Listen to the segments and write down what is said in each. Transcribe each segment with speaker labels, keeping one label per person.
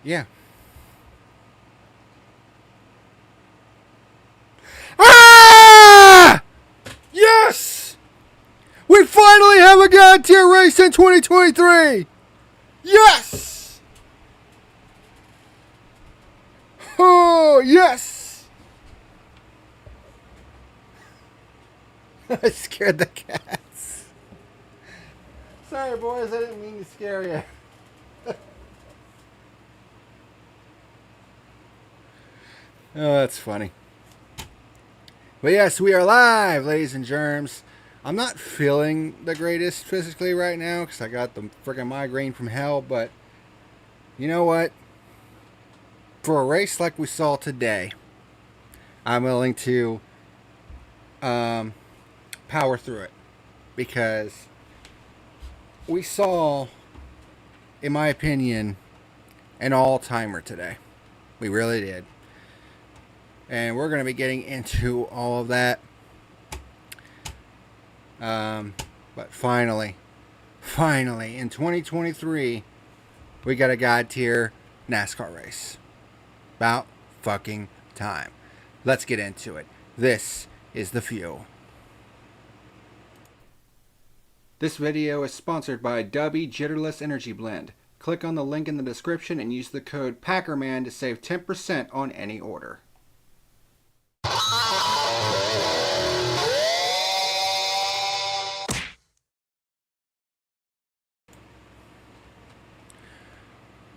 Speaker 1: Yeah. Ah! Yes! We finally have a God tier race in 2023! Yes! Oh, yes! I scared the cats. Sorry, boys, I didn't mean to scare you. Oh, that's funny. But yes, we are live, ladies and germs. I'm not feeling the greatest physically right now because I got the freaking migraine from hell, but you know what? For a race like we saw today, I'm willing to power through it because we saw, in my opinion, an all-timer today. We really did. And we're going to be getting into all of that. But finally, in 2023, we got a God tier NASCAR race. About fucking time. Let's get into it. This is The Fuel. This video is sponsored by Dubby Jitterless Energy Blend. Click on the link in the description and use the code PackerMan to save 10% on any order.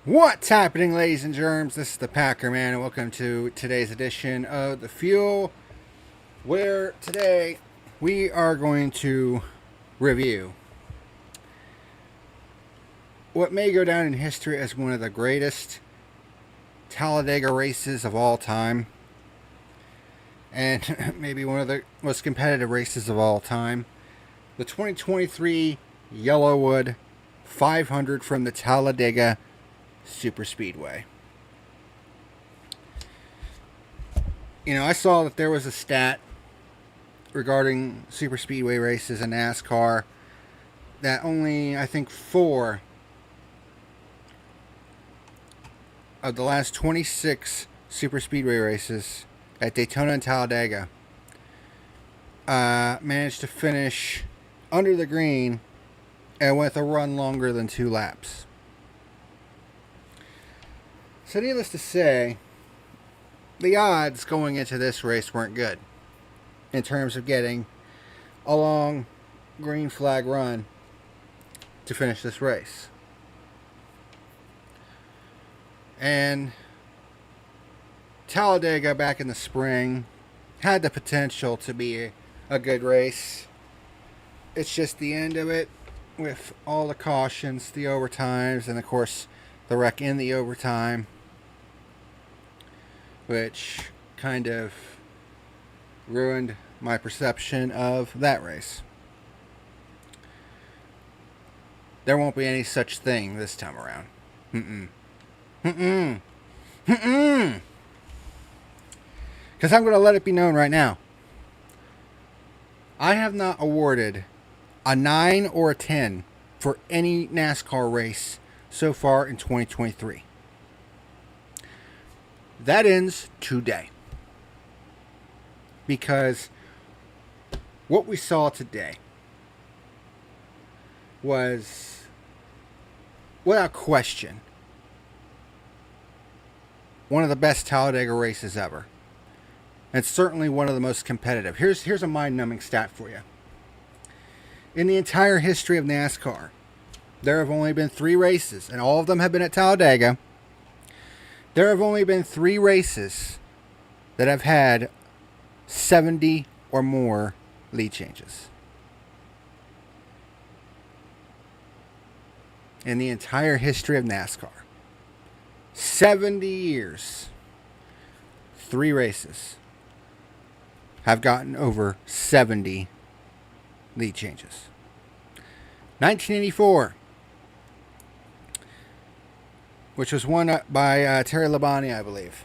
Speaker 1: What's happening, ladies and germs? This is the PackerMan, and welcome to today's edition of The Fuel, where today we are going to review what may go down in history as one of the greatest Talladega races of all time, and maybe one of the most competitive races of all time. The 2023 YellaWood 500 from the Talladega Super Speedway. You know, I saw that there was a stat regarding Super Speedway races in NASCAR that only, I think, 4 of the last 26 Super Speedway races at Daytona and Talladega managed to finish under the green and with a run longer than 2 laps. So needless to say, the odds going into this race weren't good in terms of getting a long green flag run to finish this race. And Talladega back in the spring had the potential to be a good race. It's just the end of it with all the cautions, the overtimes, and of course the wreck in the overtime, which kind of ruined my perception of that race. There won't be any such thing this time around. Because I'm going to let it be known right now. I have not awarded a 9 or a 10 for any NASCAR race so far in 2023. That ends today. Because what we saw today was, without question, one of the best Talladega races ever. And certainly one of the most competitive. Here's a mind-numbing stat for you. In the entire history of NASCAR, there have only been 3 races, and all of them have been at Talladega. There have only been 3 races that have had 70 or more lead changes. In the entire history of NASCAR. 70 years. 3 races have gotten over 70 lead changes. 1984, which was won by Terry Labonte, I believe.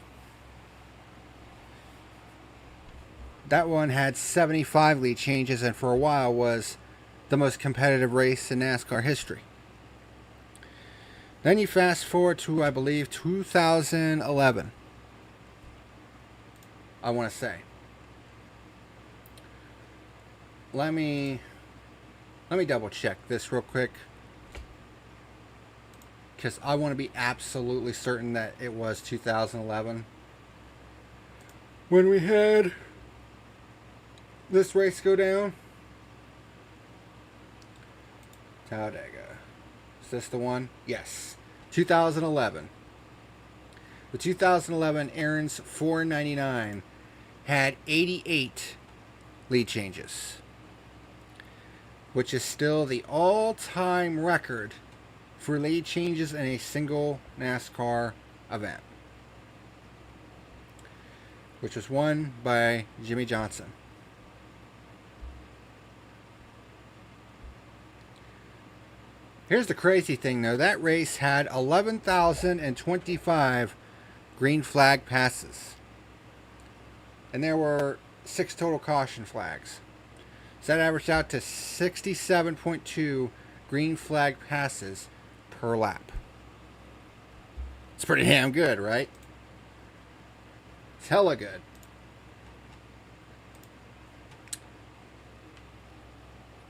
Speaker 1: That one had 75 lead changes and for a while was the most competitive race in NASCAR history. Then you fast forward to, I believe, 2011. I want to say. Let me double check this real quick, because I want to be absolutely certain that it was 2011 when we had this race go down. Talladega. Is this the one? Yes. 2011. The 2011 Aaron's 499 had 88 lead changes, which is still the all-time record for lead changes in a single NASCAR event, which was won by Jimmy Johnson. Here's the crazy thing, though. That race had 11,025 green flag passes, and there were 6 total caution flags. So that averaged out to 67.2 green flag passes per lap. It's pretty damn good, right? It's hella good.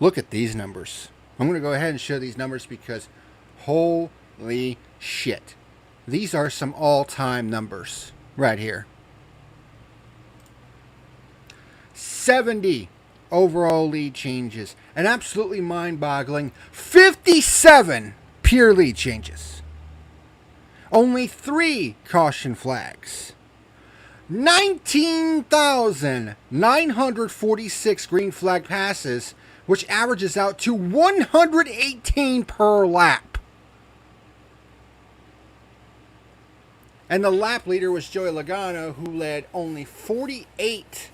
Speaker 1: Look at these numbers. I'm going to go ahead and show these numbers because holy shit. These are some all-time numbers right here. 70 overall lead changes. An absolutely mind-boggling 57 pure lead changes. Only 3 caution flags. 19,946 green flag passes, which averages out to 118 per lap. And the lap leader was Joey Logano, who led only 48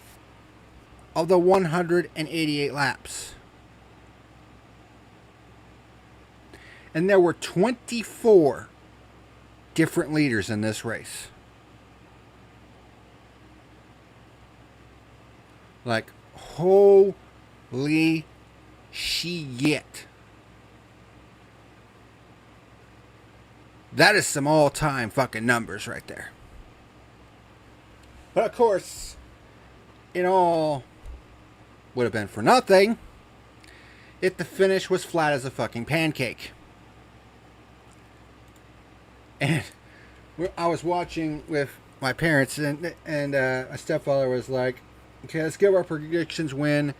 Speaker 1: of the 188 laps. And there were 24 different leaders in this race. Like, holy shit. That is some all-time fucking numbers right there. But of course, it all would have been for nothing if the finish was flat as a fucking pancake. And I was watching with my parents, and my stepfather was like, okay, let's give our predictions when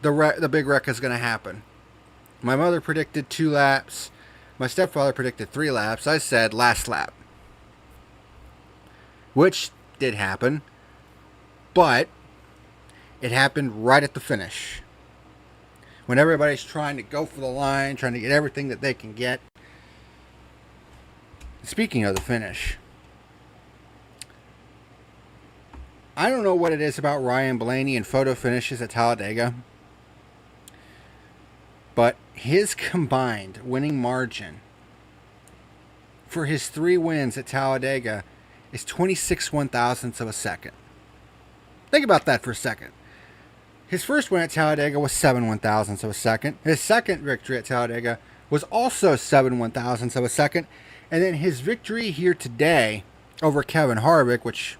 Speaker 1: the big wreck is going to happen. My mother predicted 2 laps. My stepfather predicted 3 laps. I said last lap. Which did happen. But it happened right at the finish. When everybody's trying to go for the line, trying to get everything that they can get. Speaking of the finish, I don't know what it is about Ryan Blaney and photo finishes at Talladega, but his combined winning margin for his 3 wins at Talladega is 26 1,000ths of a second. Think about that for a second. His first win at Talladega was 7 1,000ths of a second. His second victory at Talladega was also 7 1,000ths of a second. And then his victory here today over Kevin Harvick, which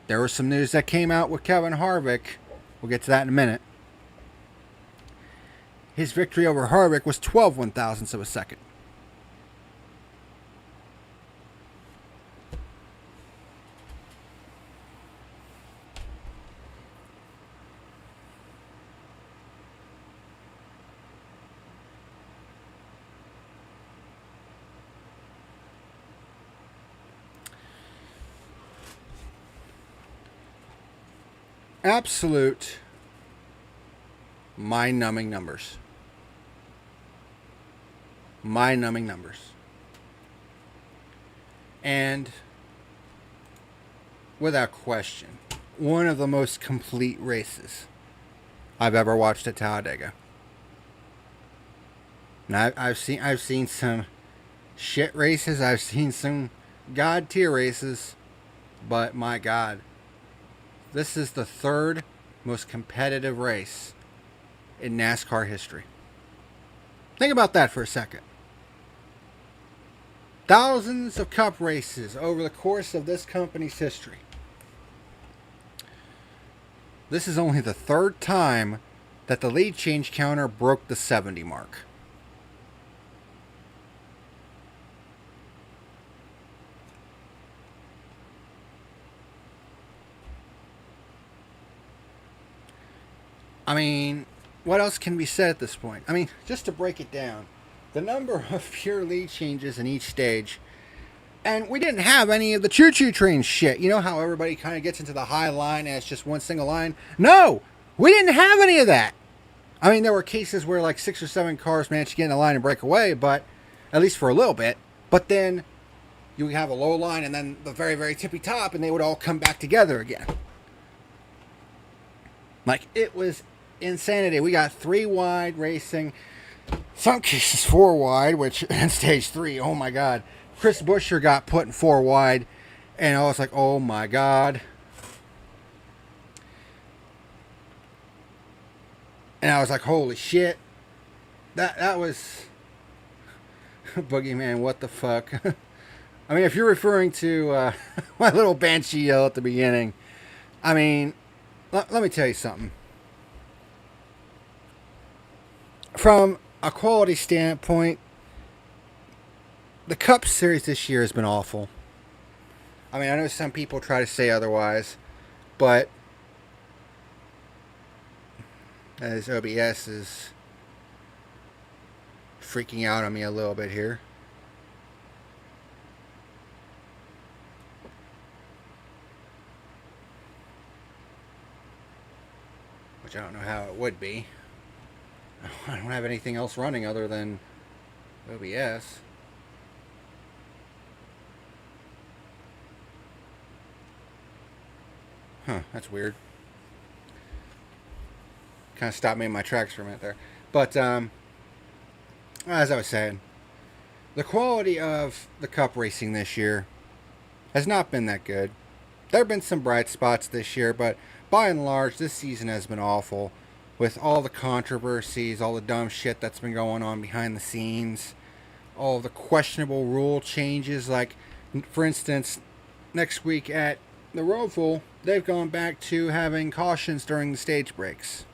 Speaker 1: there was some news that came out with Kevin Harvick. We'll get to that in a minute. His victory over Harvick was 12 1,000ths of a second. Absolute mind-numbing numbers. Mind-numbing numbers. And without question, one of the most complete races I've ever watched at Talladega. Now, I've seen some shit races. I've seen some god tier races, but my God, this is the 3rd most competitive race in NASCAR history. Think about that for a second. Thousands of cup races over the course of this company's history. This is only the third time that the lead change counter broke the 70 mark. I mean, what else can be said at this point? I mean, just to break it down, the number of pure lead changes in each stage, and we didn't have any of the choo-choo train shit. You know how everybody kind of gets into the high line and it's just one single line? No! We didn't have any of that! I mean, there were cases where like 6 or 7 cars managed to get in a line and break away, but at least for a little bit. But then you would have a low line and then the very, very tippy top, and they would all come back together again. Like, it was insanity. We got 3 wide racing, some cases 4 wide, which in stage 3, oh my god. Chris Buescher got put in 4 wide, and I was like, oh my god. And I was like, holy shit. That was Boogeyman, what the fuck? I mean, if you're referring to my little banshee yell at the beginning, I mean, let me tell you something. From a quality standpoint, the Cup Series this year has been awful. I mean, I know some people try to say otherwise, but as OBS is freaking out on me a little bit here. Which I don't know how it would be. I don't have anything else running other than OBS. Huh, that's weird. Kind of stopped me in my tracks for a minute there. But, as I was saying, the quality of the Cup racing this year has not been that good. There have been some bright spots this year, but by and large, this season has been awful. With all the controversies, all the dumb shit that's been going on behind the scenes, all the questionable rule changes. Like, for instance, next week at the Roval, they've gone back to having cautions during the stage breaks.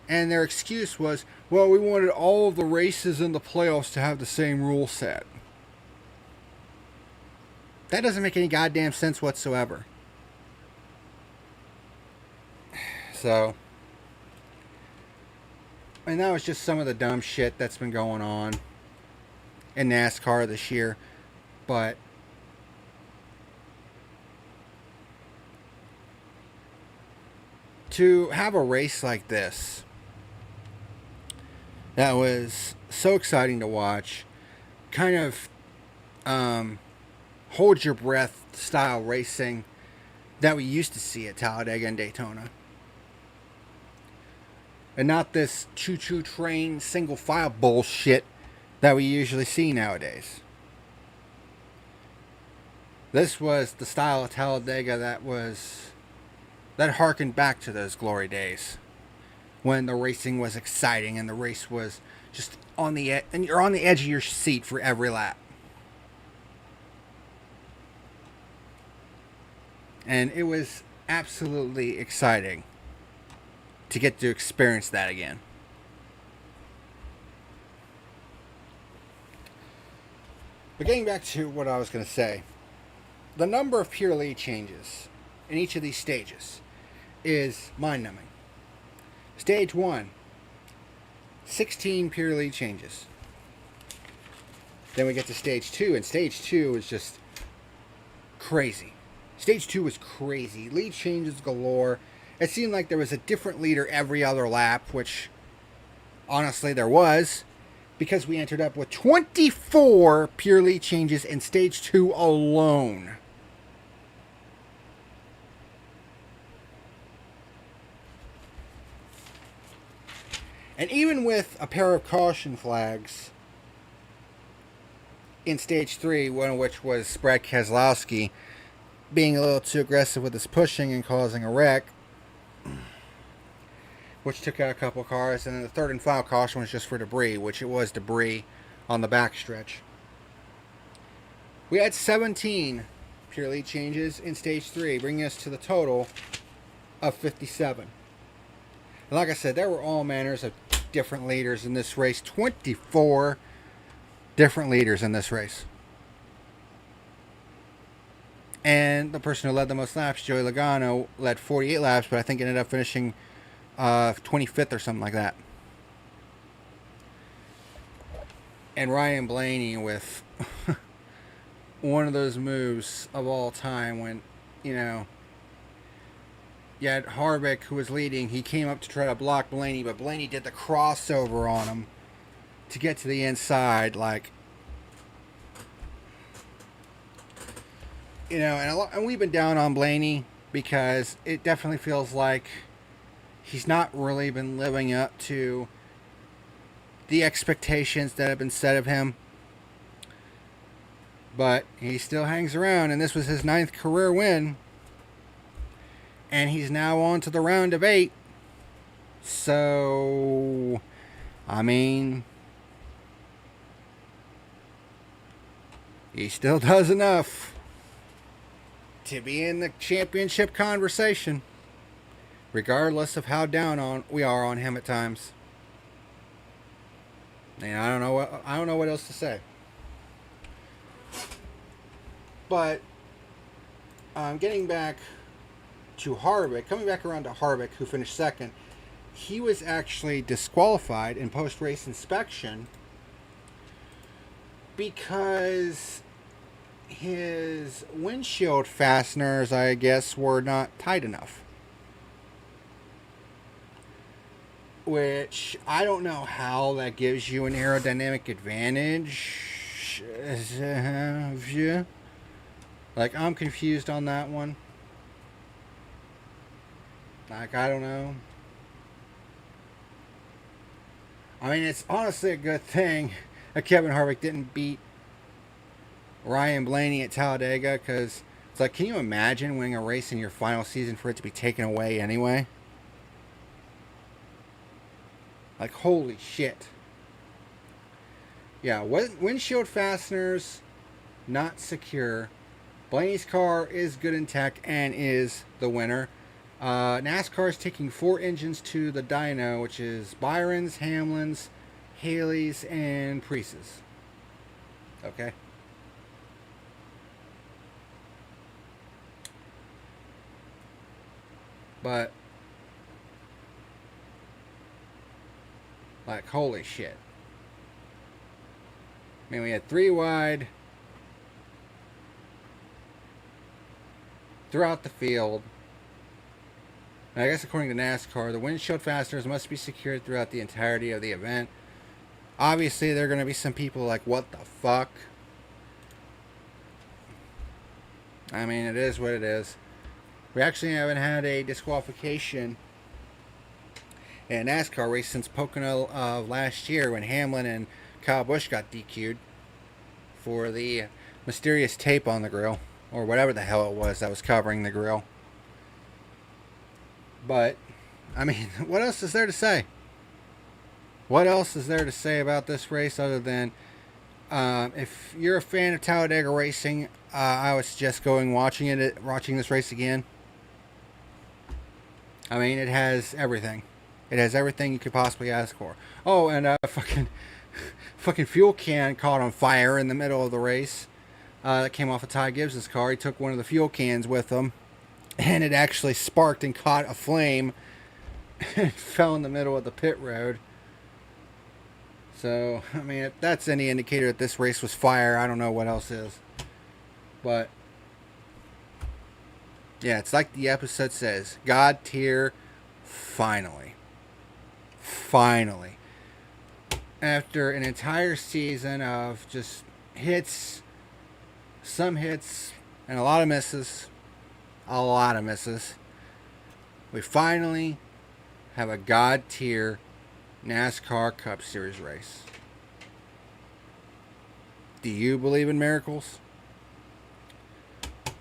Speaker 1: And their excuse was, well, we wanted all of the races in the playoffs to have the same rule set. That doesn't make any goddamn sense whatsoever. So, and that was just some of the dumb shit that's been going on in NASCAR this year. But to have a race like this that was so exciting to watch, kind of hold your breath style racing that we used to see at Talladega and Daytona. And not this choo-choo train single file bullshit that we usually see nowadays. This was the style of Talladega that harkened back to those glory days, when the racing was exciting and the race was just on the edge, and you're on the edge of your seat for every lap. And it was absolutely exciting to get to experience that again. But getting back to what I was going to say, the number of pure lead changes in each of these stages is mind-numbing. Stage 1, 16 pure lead changes. Then we get to Stage 2, and Stage 2 is just crazy. Stage 2 was crazy. Lead changes galore. It seemed like there was a different leader every other lap, which honestly there was, because we entered up with 24 pure lead changes in Stage 2 alone. And even with a pair of caution flags in Stage 3, one of which was Brad Keselowski being a little too aggressive with his pushing and causing a wreck, which took out a couple of cars, and then the third and final caution was just for debris, which it was debris on the backstretch. We had 17 pure lead changes in Stage 3, bringing us to the total of 57. And like I said, there were all manners of different leaders in this race. 24 different leaders in this race. And the person who led the most laps, Joey Logano, led 48 laps, but I think ended up finishing 25th or something like that. And Ryan Blaney with one of those moves of all time when, you know, you had Harvick, who was leading. He came up to try to block Blaney, but Blaney did the crossover on him to get to the inside. Like, you know, and we've been down on Blaney because it definitely feels like he's not really been living up to the expectations that have been set of him. But he still hangs around, and this was his 9th career win. And he's now on to the round of 8. So, I mean, he still does enough to be in the championship conversation, regardless of how down we are on him at times. And I don't know what else to say. But getting back to Harvick, coming back around to Harvick, who finished 2nd, he was actually disqualified in post-race inspection because his windshield fasteners, I guess, were not tight enough. Which, I don't know how that gives you an aerodynamic advantage. Like, I'm confused on that one. Like, I don't know. I mean, it's honestly a good thing that Kevin Harvick didn't beat Ryan Blaney at Talladega, because it's like, can you imagine winning a race in your final season for it to be taken away anyway? Like, holy shit. Yeah, windshield fasteners not secure. Blaney's car is good in tech and is the winner. NASCAR is taking 4 engines to the dyno, which is Byron's, Hamlin's, Haley's, and Priest's. Okay. But, like, holy shit. I mean, we had 3 wide throughout the field. And I guess according to NASCAR, the windshield fasteners must be secured throughout the entirety of the event. Obviously, there are going to be some people like, what the fuck? I mean, it is what it is. We actually haven't had a disqualification in a NASCAR race since Pocono of last year when Hamlin and Kyle Busch got DQ'd for the mysterious tape on the grill, or whatever the hell it was that was covering the grill. But, I mean, what else is there to say? What else is there to say about this race other than, if you're a fan of Talladega racing, I would suggest watching this race again. I mean, it has everything. It has everything you could possibly ask for. Oh, and fucking fuel can caught on fire in the middle of the race. That came off of Ty Gibbs's car. He took one of the fuel cans with him, and it actually sparked and caught a flame and fell in the middle of the pit road. So, I mean, if that's any indicator that this race was fire, I don't know what else is. But, yeah, it's like the episode says, God tier, finally. Finally. After an entire season of just hits, some hits, and a lot of misses, we finally have a God tier NASCAR Cup Series race. Do you believe in miracles?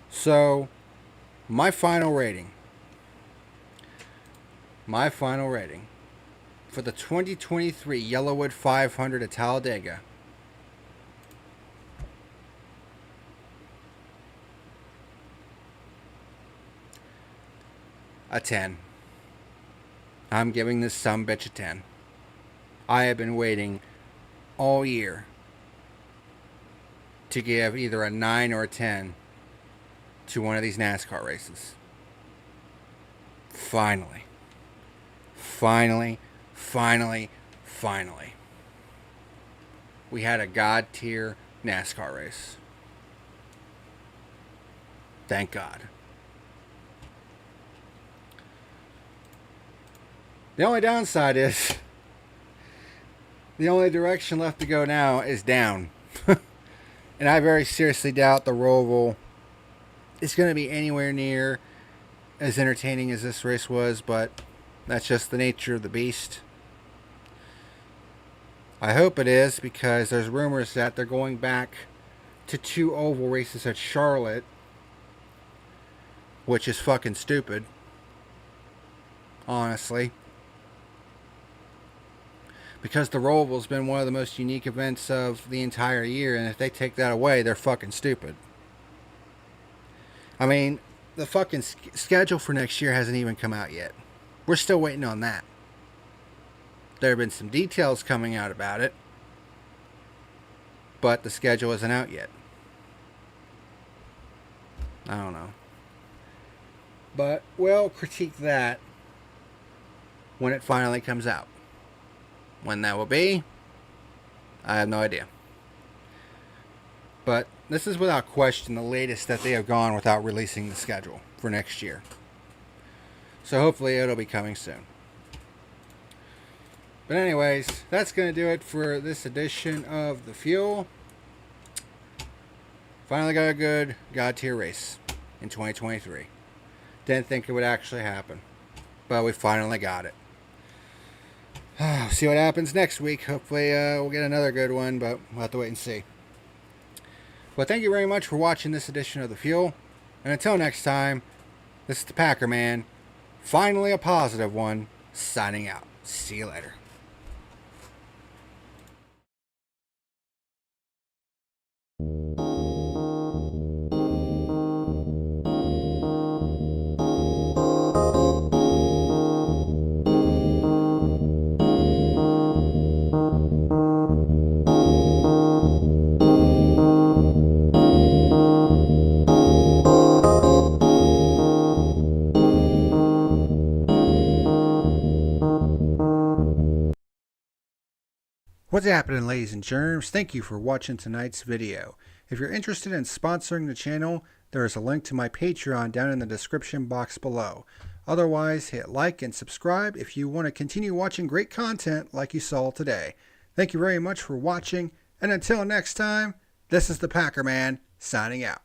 Speaker 1: So, my final rating for the 2023 YellaWood 500 at Talladega a 10. I'm giving this sumbitch a 10. I have been waiting all year to give either a 9 or a 10 to one of these NASCAR races. Finally. Finally. We had a God tier NASCAR race. Thank God. The only downside is the only direction left to go now is down. And I very seriously doubt the Roval is going to be anywhere near as entertaining as this race was, but that's just the nature of the beast. I hope it is, because there's rumors that they're going back to 2 oval races at Charlotte, which is fucking stupid, honestly. Because the Roval's been one of the most unique events of the entire year, and if they take that away, they're fucking stupid. I mean, the fucking schedule for next year hasn't even come out yet. We're still waiting on that. There have been some details coming out about it, but the schedule isn't out yet. I don't know. But we'll critique that when it finally comes out. When that will be, I have no idea. But this is without question the latest that they have gone without releasing the schedule for next year. So hopefully it'll be coming soon. But anyways, that's going to do it for this edition of The Fuel. Finally got a good God tier race in 2023. Didn't think it would actually happen, but we finally got it. See what happens next week. Hopefully we'll get another good one, but we'll have to wait and see. Well, thank you very much for watching this edition of The Fuel. And until next time, this is the PackerMan, finally a positive one, signing out. See you later. What's happening, ladies and germs? Thank you for watching tonight's video. If you're interested in sponsoring the channel, there is a link to my Patreon down in the description box below. Otherwise, hit like and subscribe if you want to continue watching great content like you saw today. Thank you very much for watching, and until next time, this is the PackerMan signing out.